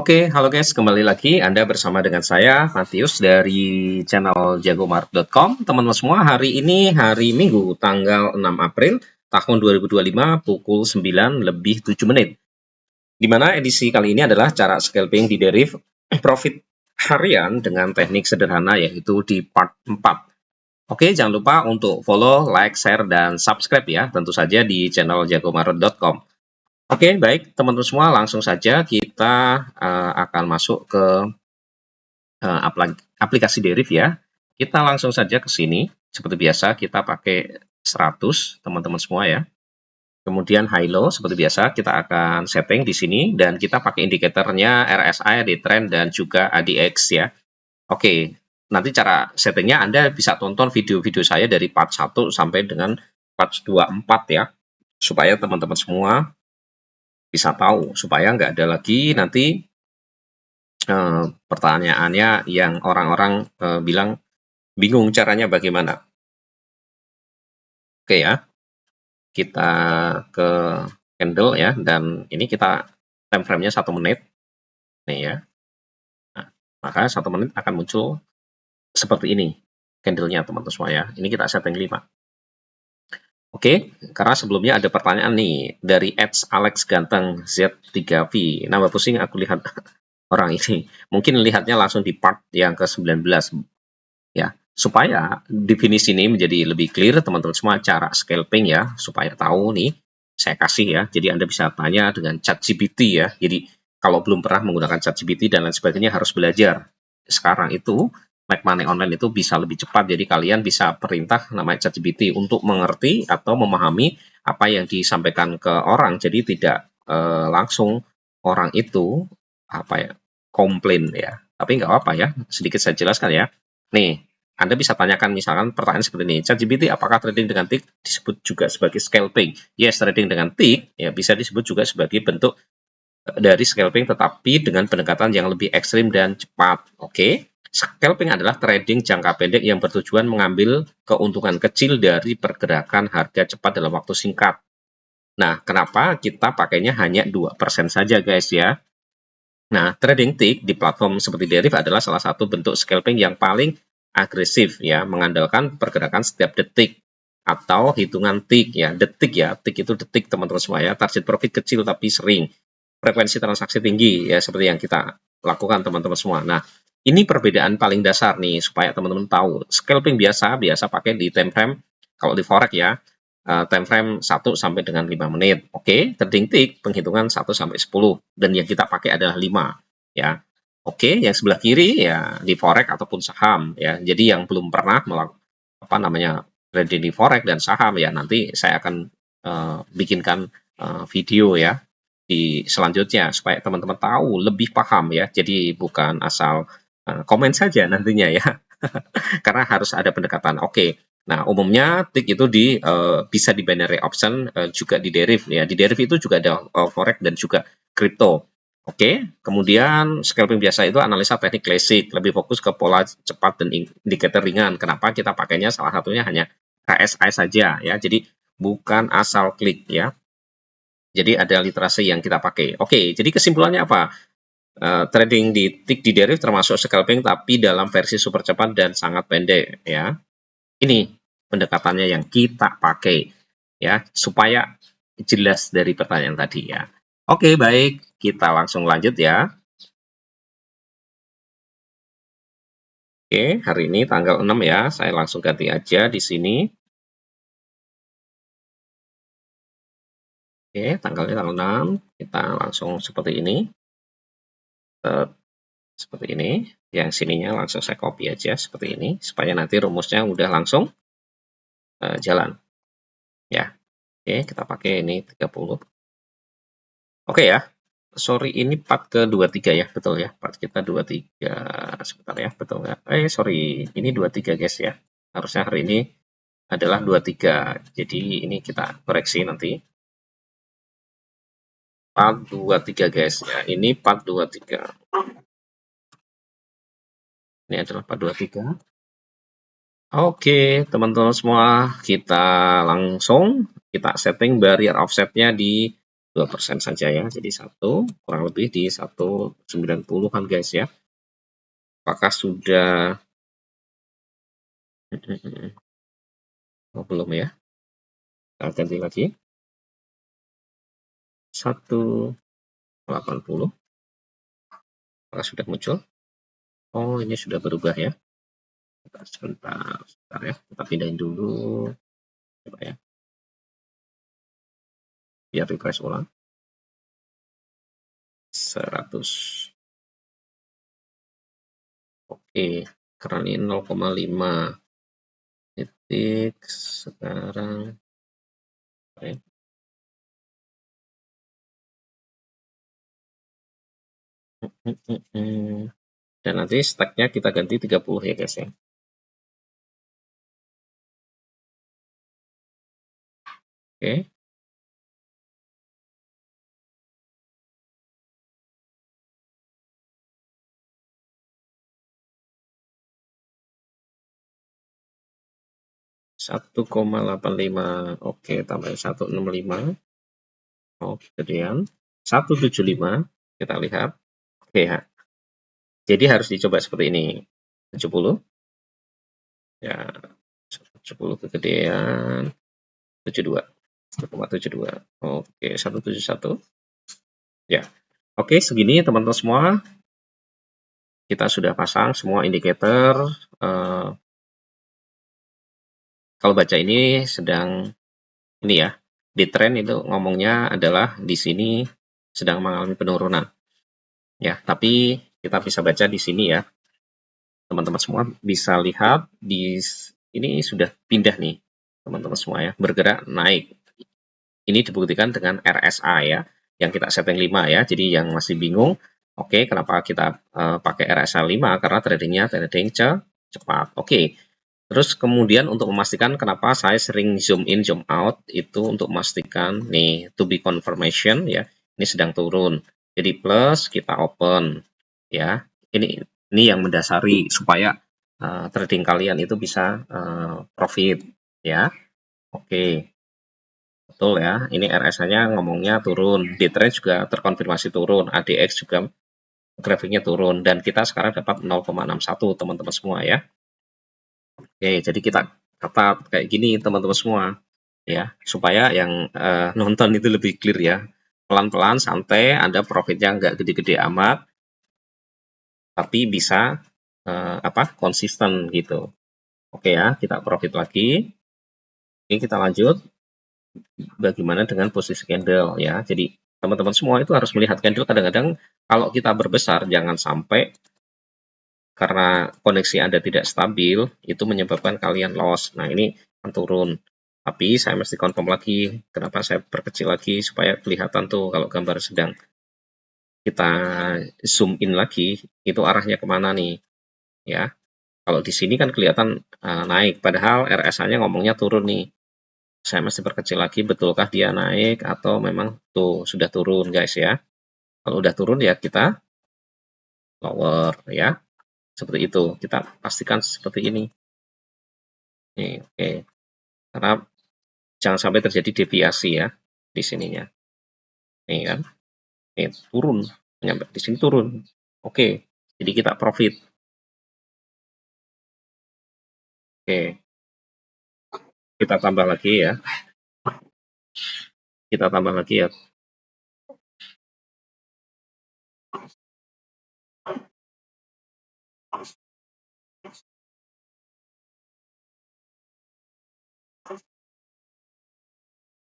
Oke, halo guys, kembali lagi Anda bersama dengan saya, Matius dari channel jagomark.com. Teman-teman semua, hari ini hari Minggu, tanggal 6 April tahun 2025, pukul 9 lebih 7 menit. Di mana edisi kali ini adalah cara scalping di deriv profit harian dengan teknik sederhana, yaitu di part 4. Oke, jangan lupa untuk follow, like, share, dan subscribe ya, tentu saja di channel jagomark.com. Oke, baik teman-teman semua, langsung saja kita akan masuk ke aplikasi deriv ya. Kita langsung saja ke sini. Seperti biasa kita pakai 100 teman-teman semua ya. Kemudian high low seperti biasa kita akan setting di sini dan kita pakai indikatornya RSI, D-trend dan juga ADX ya. Oke, nanti cara settingnya Anda bisa tonton video-video saya dari part 1 sampai dengan part 24 ya. Supaya teman-teman semua bisa tahu, supaya nggak ada lagi nanti pertanyaannya yang orang-orang bilang bingung caranya bagaimana. Oke ya, kita ke candle ya, dan ini kita time frame-nya 1 menit nih ya. Nah, maka 1 menit akan muncul seperti ini candle-nya teman-teman semua ya. Ini kita setting 5. Oke, karena sebelumnya ada pertanyaan nih dari @Alex Ganteng Z3V. Nambah pusing aku lihat orang ini. Mungkin lihatnya langsung di part yang ke-19 ya. Supaya definisi ini menjadi lebih clear teman-teman semua, cara scalping ya, supaya tahu nih saya kasih ya. Jadi Anda bisa tanya dengan ChatGPT ya. Jadi kalau belum pernah menggunakan ChatGPT dan lain sebagainya harus belajar. Sekarang itu make money online itu bisa lebih cepat. Jadi kalian bisa perintah namanya ChatGPT untuk mengerti atau memahami apa yang disampaikan ke orang. Jadi tidak langsung orang itu apa ya komplain ya. Tapi nggak apa-apa ya. Sedikit saya jelaskan ya. Nih, Anda bisa tanyakan misalkan pertanyaan seperti ini, ChatGPT apakah trading dengan tick disebut juga sebagai scalping? Yes, trading dengan tick ya bisa disebut juga sebagai bentuk dari scalping tetapi dengan pendekatan yang lebih ekstrim dan cepat. Oke. Scalping adalah trading jangka pendek yang bertujuan mengambil keuntungan kecil dari pergerakan harga cepat dalam waktu singkat. Nah, kenapa kita pakainya hanya 2% saja guys ya? Nah, trading tick di platform seperti deriv adalah salah satu bentuk scalping yang paling agresif ya, mengandalkan pergerakan setiap detik atau hitungan tick ya. Detik ya, tick itu detik teman-teman semua ya. Target profit kecil tapi sering. Frekuensi transaksi tinggi ya, seperti yang kita lakukan teman-teman semua. Nah, ini perbedaan paling dasar nih supaya teman-teman tahu. Scalping biasa pakai di time frame kalau di forex ya. Time frame 1 sampai dengan 5 menit. Oke, trading tick penghitungan 1 sampai 10 dan yang kita pakai adalah 5 ya. Oke, yang sebelah kiri ya di forex ataupun saham ya. Jadi yang belum pernah melakukan trading di forex dan saham ya, nanti saya akan bikinkan video ya di selanjutnya supaya teman-teman tahu lebih paham ya. Jadi bukan asal komen saja nantinya ya. Karena harus ada pendekatan. Oke. Nah, umumnya tick itu bisa di binary option juga di deriv ya. Di deriv itu juga ada forex dan juga crypto. Oke, kemudian scalping biasa itu analisa teknik klasik, lebih fokus ke pola cepat dan indikator ringan. Kenapa kita pakainya salah satunya hanya RSI saja ya. Jadi bukan asal klik ya. Jadi ada literasi yang kita pakai. Oke, jadi kesimpulannya apa? Trading di tick di deriv termasuk scalping tapi dalam versi super cepat dan sangat pendek ya. Ini pendekatannya yang kita pakai ya, supaya jelas dari pertanyaan tadi ya. Oke, baik, kita langsung lanjut ya. Oke, hari ini tanggal 6 ya, saya langsung ganti aja di sini. Oke, tanggalnya tanggal 6, kita langsung seperti ini. Seperti ini, yang sininya langsung saya copy aja seperti ini, supaya nanti rumusnya udah langsung jalan ya. Oke, kita pakai ini 30. Oke ya, sorry ini part ke-23 ya, betul ya, part kita 23, sebentar ya, betul nggak? Sorry, ini 23 guys ya, harusnya hari ini adalah 23, jadi ini kita koreksi nanti. Part 23 guys ya, ini part 23. Ini adalah part 23. Oke, teman-teman semua, kita langsung kita setting barrier offsetnya di 2% saja ya. Jadi 1 kurang lebih di 190-an guys ya. Apakah sudah oh, belum ya? Kita ganti lagi. 180. Apakah sudah muncul? Oh, ini sudah berubah ya. Sebentar ya. Kita pindahin dulu. Coba ya. Biar refresh ulang. 100. Oke, karena ini 0,5 titik sekarang. Oke. Dan nanti stacknya kita ganti 30 ya guys ya. Oke. $1,85. Oke, tambah 165. Oh, gedean. 175. Kita lihat. Oke ya. Jadi harus dicoba seperti ini. 70. Ya, 70 kegedean. 72. 1,72. Oke, 171. Ya. Oke, segini teman-teman semua. Kita sudah pasang semua indikator. Kalau baca ini sedang ini ya, di trend itu ngomongnya adalah di sini sedang mengalami penurunan. Ya, tapi kita bisa baca di sini ya. Teman-teman semua bisa lihat di ini sudah pindah nih, teman-teman semua ya, bergerak naik. Ini dibuktikan dengan RSI ya, yang kita setting 5 ya. Jadi yang masih bingung, oke, kenapa kita pakai RSI 5? Karena tradingnya trading cepat. Oke. Terus kemudian untuk memastikan kenapa saya sering zoom in, zoom out, itu untuk memastikan nih, to be confirmation ya, ini sedang turun. Jadi plus kita open ya. Ini yang mendasari supaya trading kalian itu bisa profit ya. Oke. Betul ya, ini RSI-nya ngomongnya turun, D-Trend juga terkonfirmasi turun, ADX juga grafiknya turun, dan kita sekarang dapat 0,61 teman-teman semua ya. Oke, jadi kita catat kayak gini teman-teman semua ya, supaya yang nonton itu lebih clear ya. Pelan-pelan, santai, Anda profitnya nggak gede-gede amat, tapi bisa konsisten gitu. Oke ya, kita profit lagi. Oke, kita lanjut. Bagaimana dengan posisi candle ya. Jadi teman-teman semua itu harus melihat candle. Kadang-kadang kalau kita berbesar, jangan sampai karena koneksi Anda tidak stabil, itu menyebabkan kalian loss. Nah, ini akan turun. Tapi saya mesti confirm lagi, kenapa saya perkecil lagi, supaya kelihatan tuh kalau gambar sedang kita zoom in lagi, itu arahnya kemana nih. Ya, kalau di sini kan kelihatan naik, padahal RSI-nya ngomongnya turun nih. Saya mesti perkecil lagi, betulkah dia naik atau memang tuh sudah turun guys ya. Kalau udah turun ya kita lower ya. Seperti itu, kita pastikan seperti ini. Nih, oke. Karena jangan sampai terjadi deviasi ya di sininya. Nih kan. Nih turun, nyampe di sini turun. Oke. Jadi kita profit. Oke. Kita tambah lagi ya. Kita tambah lagi ya.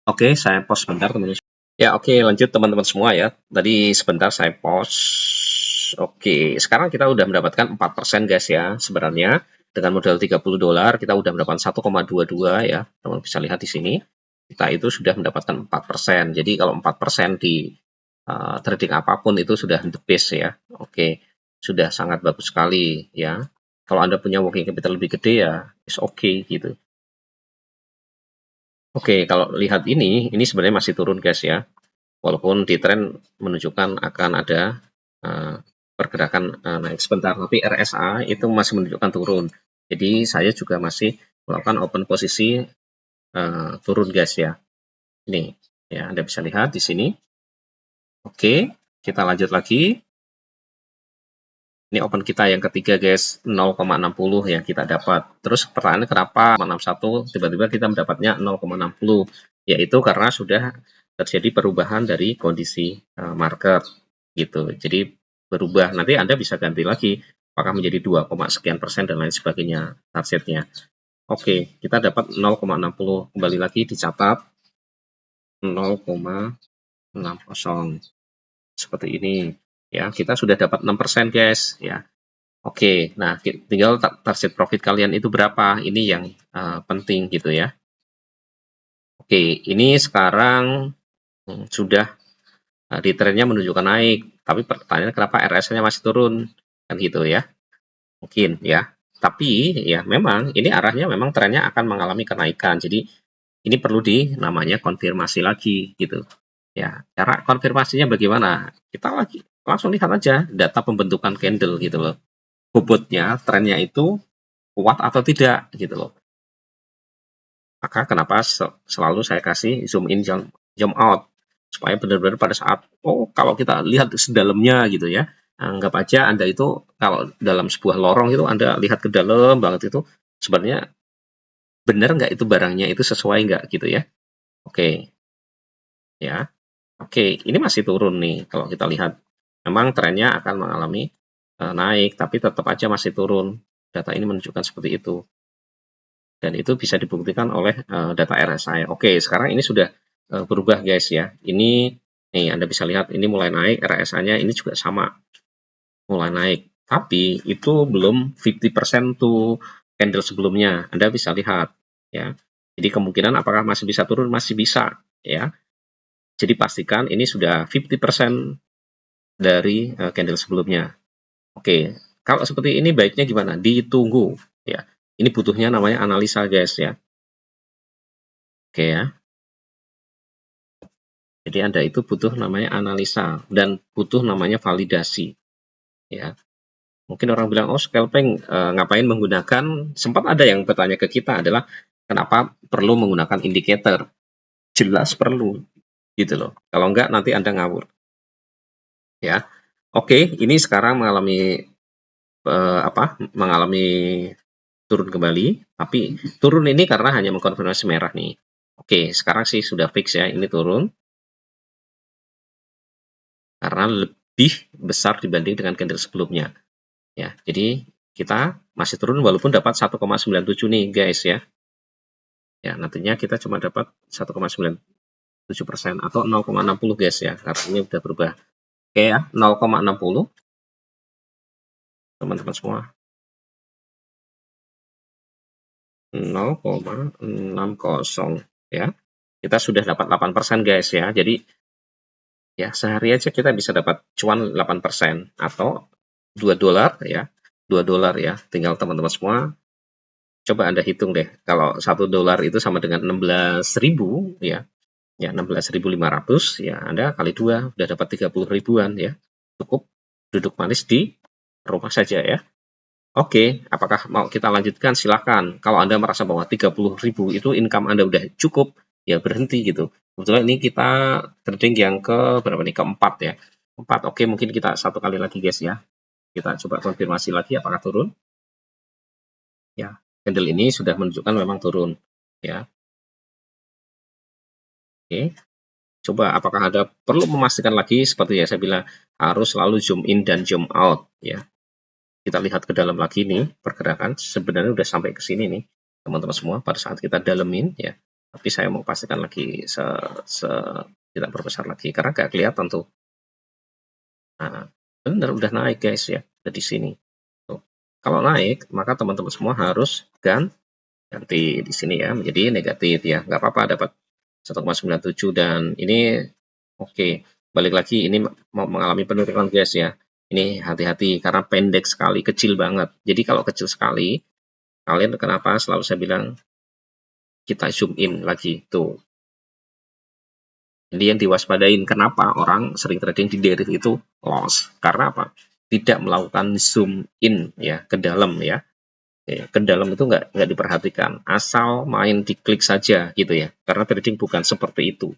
Oke, saya pause sebentar teman-teman. Ya, oke, lanjut teman-teman semua ya. Tadi sebentar saya pause. Oke, sekarang kita udah mendapatkan 4% guys ya. Sebenarnya dengan modal $30 kita udah mendapatkan 1,22 ya. Teman bisa lihat di sini. Kita itu sudah mendapatkan 4%. Jadi kalau 4% di trading apapun itu sudah the best ya. Oke, sudah sangat bagus sekali ya. Kalau Anda punya working capital lebih gede ya, is okay gitu. Oke, kalau lihat ini sebenarnya masih turun guys ya. Walaupun di tren menunjukkan akan ada pergerakan naik sebentar, tapi RSI itu masih menunjukkan turun. Jadi saya juga masih melakukan open posisi turun guys ya. Ini ya, Anda bisa lihat di sini. Oke, kita lanjut lagi. Ini open kita yang ketiga guys, 0,60 yang kita dapat. Terus pertanyaannya kenapa 61 tiba-tiba kita mendapatnya 0,60, yaitu karena sudah terjadi perubahan dari kondisi market gitu. Jadi berubah, nanti Anda bisa ganti lagi apakah menjadi 2, sekian persen dan lain sebagainya targetnya. Oke, kita dapat 0,60, kembali lagi dicatat 0,60 seperti ini ya. Kita sudah dapat 6% guys ya. Oke, nah tinggal target profit kalian itu berapa, ini yang penting gitu ya. Oke, ini sekarang sudah di trennya menunjukkan naik, tapi pertanyaannya kenapa RSI-nya masih turun, kan gitu ya. Mungkin ya, tapi ya memang ini arahnya memang trennya akan mengalami kenaikan, jadi ini perlu namanya konfirmasi lagi gitu ya. Cara konfirmasinya bagaimana, kita langsung lihat aja data pembentukan candle gitu loh, bobotnya trennya itu kuat atau tidak gitu loh. Maka kenapa selalu saya kasih zoom in, zoom out, supaya benar-benar pada saat kalau kita lihat sedalamnya gitu ya, anggap aja Anda itu kalau dalam sebuah lorong itu Anda lihat ke dalam banget, itu sebenarnya benar nggak itu barangnya itu sesuai nggak gitu ya. Oke ya, oke, ini masih turun nih kalau kita lihat, memang trennya akan mengalami naik, tapi tetap aja masih turun, data ini menunjukkan seperti itu. Dan itu bisa dibuktikan oleh data RSI. Oke, sekarang ini sudah berubah guys ya. Ini nih Anda bisa lihat ini mulai naik, RSI-nya ini juga sama, mulai naik. Tapi itu belum 50% tuh candle sebelumnya. Anda bisa lihat ya. Jadi kemungkinan apakah masih bisa turun? Masih bisa ya. Jadi pastikan ini sudah 50% dari candle sebelumnya. Oke, kalau seperti ini baiknya gimana? Ditunggu ya. Ini butuhnya namanya analisa guys ya. Oke ya. Jadi Anda itu butuh namanya analisa dan butuh namanya validasi. Ya, mungkin orang bilang, oh scalping ngapain menggunakan? Sempat ada yang bertanya ke kita adalah kenapa perlu menggunakan indikator? Jelas perlu, gitu loh. Kalau enggak nanti Anda ngawur. Ya, oke, ini sekarang mengalami mengalami turun kembali, tapi turun ini karena hanya mengkonfirmasi merah nih. Oke, sekarang sih sudah fix ya, ini turun karena lebih besar dibanding dengan candle sebelumnya. Ya, jadi kita masih turun walaupun dapat 1,97 nih guys ya. Ya, nantinya kita cuma dapat 1,97% atau 0,60 guys ya, karena ini udah berubah. Oke ya, 0,60 teman-teman semua. 0,60 ya. Kita sudah dapat 8% guys ya. Jadi ya sehari aja kita bisa dapat cuan 8% atau $2 ya. $2 ya. Tinggal teman-teman semua coba Anda hitung deh, kalau $1 itu sama dengan 16.000 ya, 16.500 ya, Anda kali 2 udah dapat 30 ribuan ya. Cukup duduk manis di rumah saja ya. Oke, apakah mau kita lanjutkan? Silahkan. Kalau Anda merasa bahwa 30.000 itu income Anda udah cukup, ya berhenti gitu. Kebetulan ini kita trading yang ke berapa nih? Keempat ya. 4. Oke, mungkin kita satu kali lagi guys ya. Kita coba konfirmasi lagi apakah turun. Ya, candle ini sudah menunjukkan memang turun ya. Oke, coba apakah Anda perlu memastikan lagi, seperti yang saya bilang harus selalu zoom in dan zoom out ya. Kita lihat ke dalam lagi nih pergerakan, sebenarnya udah sampai ke sini nih teman-teman semua pada saat kita dalemin ya. Tapi saya mau pastikan lagi tidak berbesar lagi karena nggak kelihatan tuh. Nah, benar udah naik guys ya, udah di sini. Tuh. Kalau naik maka teman-teman semua harus ganti di sini ya menjadi negatif ya, nggak apa-apa dapat 1,97 dan ini oke. Balik lagi ini mau mengalami penurunan guys ya. Ini hati-hati karena pendek sekali, kecil banget. Jadi kalau kecil sekali, kalian kenapa selalu saya bilang kita zoom in lagi tuh. Jadi yang diwaspadain, kenapa orang sering trading di derivatif itu loss? Karena apa? Tidak melakukan zoom in ya ke dalam ya. Ke dalam itu nggak diperhatikan, asal main diklik saja gitu ya. Karena trading bukan seperti itu.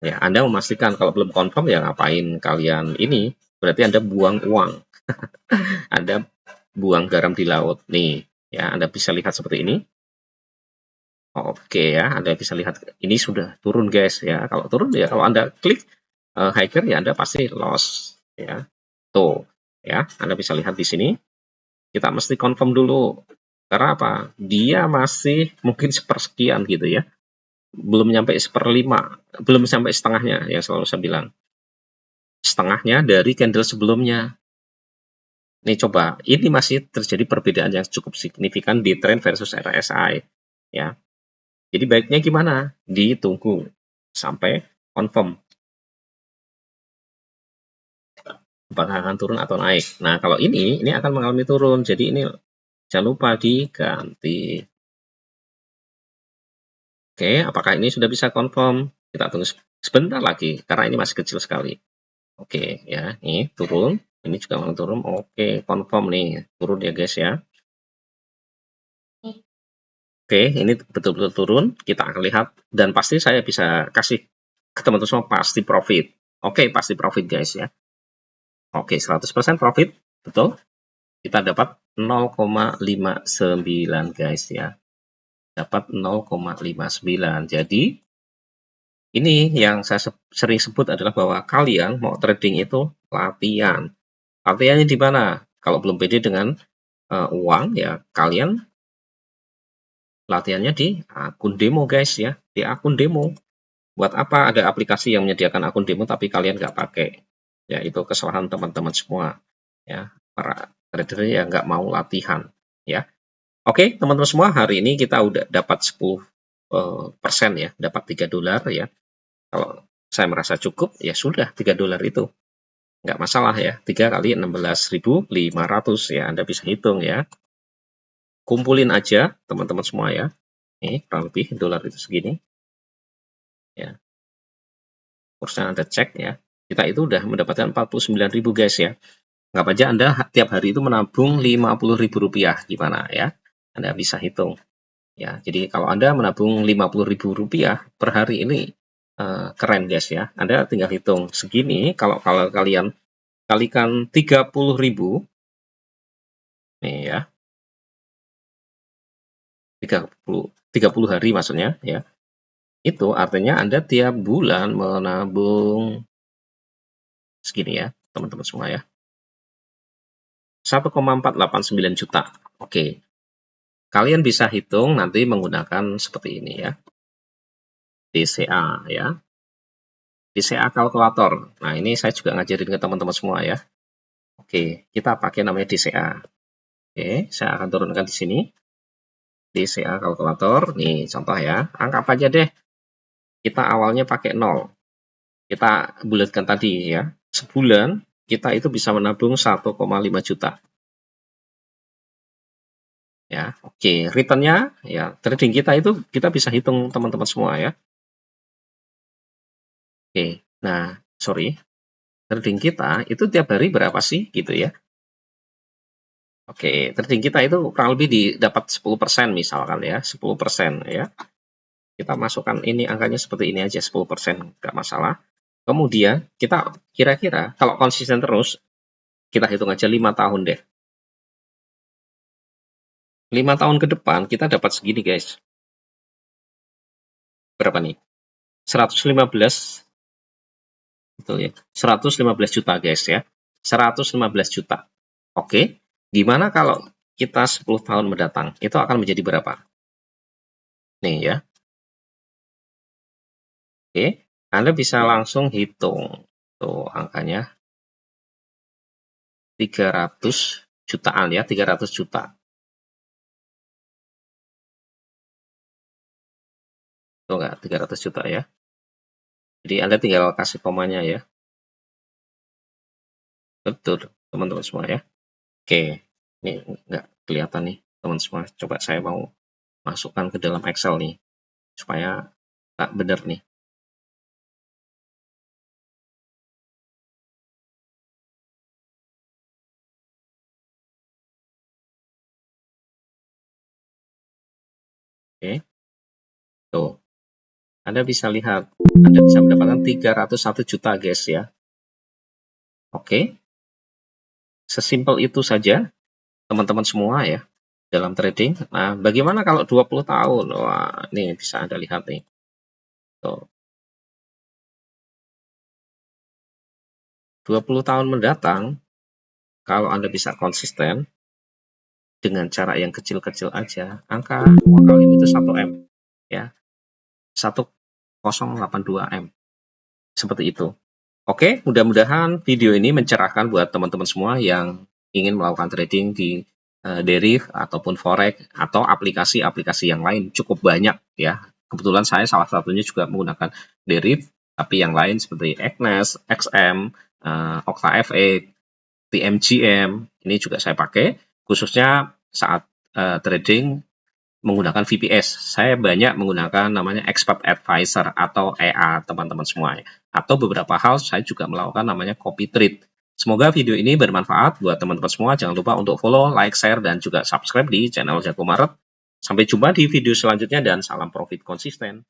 Ya, Anda memastikan kalau belum confirm ya ngapain kalian ini, berarti Anda buang uang. Anda buang garam di laut. Nih, ya Anda bisa lihat seperti ini. Oke ya, Anda bisa lihat ini sudah turun guys ya. Kalau turun ya kalau Anda klik higher ya Anda pasti loss ya. Tuh, ya, Anda bisa lihat di sini. Kita mesti confirm dulu. Karena apa? Dia masih mungkin sepersekian gitu ya. Belum nyampe seperlima, belum sampai setengahnya yang selalu saya bilang. Setengahnya dari candle sebelumnya. Nih coba, ini masih terjadi perbedaan yang cukup signifikan di trend versus RSI ya. Jadi baiknya gimana? Ditunggu sampai confirm apakah akan turun atau naik. Nah, kalau ini akan mengalami turun. Jadi ini jangan lupa diganti. Oke, apakah ini sudah bisa confirm? Kita tunggu sebentar lagi karena ini masih kecil sekali. Oke, ya, ini turun. Ini juga mau turun. Oke, confirm nih, turun ya guys ya. Oke, ini betul-betul turun. Kita akan lihat dan pasti saya bisa kasih ke teman-teman semua pasti profit. Oke, pasti profit guys ya. Oke, 100% profit, betul. Kita dapat 0,59 guys ya. Dapat 0,59. Jadi ini yang saya sering sebut adalah bahwa kalian mau trading itu latihan. Latihannya di mana? Kalau belum pede dengan uang ya kalian latihannya di akun demo guys ya, di akun demo. Buat apa ada aplikasi yang menyediakan akun demo tapi kalian nggak pakai? Ya itu kesalahan teman-teman semua ya, para trader yang nggak mau latihan ya. Oke teman-teman semua, hari ini kita udah dapat 10% ya, dapat $3 ya. Kalau saya merasa cukup ya sudah, $3 itu nggak masalah ya. 3 kali 16.500 ya, Anda bisa hitung ya. Kumpulin aja teman-teman semua ya. Ini kurang lebih dolar itu segini ya. Kursnya Anda cek ya. Kita itu udah mendapatkan 49.000 guys ya. Nggak aja Anda tiap hari itu menabung Rp50.000 gimana ya. Anda bisa hitung ya. Jadi kalau Anda menabung Rp50.000 per hari ini keren guys ya. Anda tinggal hitung segini, kalau kalian kalikan 30.000 nih ya. 30 hari maksudnya ya. Itu artinya Anda tiap bulan menabung segini ya, teman-teman semua ya. 1,489 juta. Oke. Kalian bisa hitung nanti menggunakan seperti ini ya. DCA ya. DCA kalkulator. Nah, ini saya juga ngajarin ke teman-teman semua ya. Oke, kita pakai namanya DCA. Oke, saya akan turunkan di sini. DCA kalkulator. Nih, contoh ya. Anggap aja deh kita awalnya pakai 0. Kita bulatkan tadi ya. Sebulan kita itu bisa menabung 1,5 juta. Ya, oke. Returnnya ya trading kita itu kita bisa hitung teman-teman semua ya. Oke. Nah, sorry. Trading kita itu tiap hari berapa sih gitu ya. Oke, trading kita itu kurang lebih dapat 10% misalkan ya, 10% ya. Kita masukkan ini angkanya seperti ini aja, 10%, nggak masalah. Kemudian kita kira-kira kalau konsisten terus, kita hitung aja 5 tahun deh. 5 tahun ke depan kita dapat segini guys. Berapa nih? 115, betul ya, 115 juta guys ya. 115 juta. Oke, gimana kalau kita 10 tahun mendatang? Itu akan menjadi berapa? Nih ya. Oke, Anda bisa langsung hitung. Tuh angkanya 300 jutaan ya, 300 juta. Tuh enggak, 300 juta ya. Jadi Anda tinggal kasih komanya ya. Betul, teman-teman semua ya. Oke, ini enggak kelihatan nih, teman semua. Coba saya mau masukkan ke dalam Excel nih, supaya tak benar nih. Oke, tuh. Anda bisa lihat, Anda bisa mendapatkan 301 juta guys ya. Oke, sesimpel itu saja teman-teman semua ya dalam trading. Nah, bagaimana kalau 20 tahun? Wah, ini bisa Anda lihat nih. Tuh. 20 tahun mendatang, kalau Anda bisa konsisten dengan cara yang kecil-kecil aja, angka lokal ini itu 1M ya. 1082M. Seperti itu. Oke, mudah-mudahan video ini mencerahkan buat teman-teman semua yang ingin melakukan trading di Deriv ataupun Forex atau aplikasi-aplikasi yang lain. Cukup banyak ya. Kebetulan saya salah satunya juga menggunakan Deriv, tapi yang lain seperti Agnes, XM, OktaFX, TMGM, ini juga saya pakai khususnya saat trading menggunakan VPS. Saya banyak menggunakan namanya Expert Advisor atau EA teman-teman semua. Atau beberapa hal saya juga melakukan namanya copy trade. Semoga video ini bermanfaat buat teman-teman semua. Jangan lupa untuk follow, like, share, dan juga subscribe di channel Jago Maret. Sampai jumpa di video selanjutnya dan salam profit konsisten.